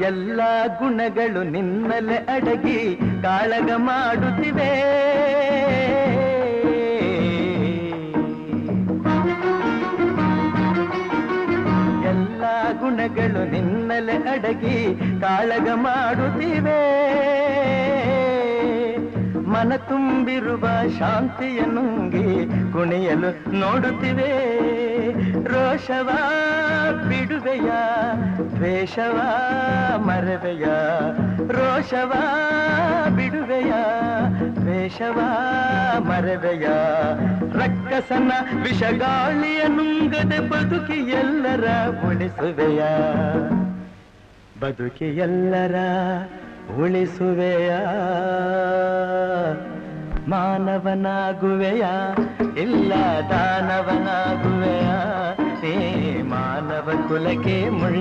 ಎಲ್ಲ ಗುಣಗಳು ನಿನ್ನಲೆ ಅಡಗಿ ಕಾಳಗ ಮಾಡುತ್ತಿವೆ. ಎಲ್ಲ ಗುಣಗಳು ನಿನ್ನಲೆ ಅಡಗಿ ಕಾಳಗ ಮಾಡುತ್ತಿವೆ. ಮನ ತುಂಬಿರುವ ಶಾಂತಿಯ ನುಂಗಿ ಕುಣಿಯಲು ನೋಡುತ್ತಿವೆ. ರೋಷವ ಬಿಡುವೆಯ, ದ್ವೇಷವ ಮರವೆಯ. ರೋಷವ ಬಿಡುವೆಯ, ದ್ವೇಷವ ಮರವೆಯ. ರಕ್ಕಸನ ವಿಷಗಾಳಿಯ ನುಂಗದೆ ಬದುಕಿ ಎಲ್ಲರ ಉಳಿಸುವೆಯ, ಬದುಕಿ ಎಲ್ಲರ ಉಳಿಸುವೆಯ. ಮಾನವನಾಗುವೆಯ, ಇಲ್ಲ ದಾನವನಾಗುವೆಯ. ನೀ ಮಾನವ ಕುಲಕ್ಕೆ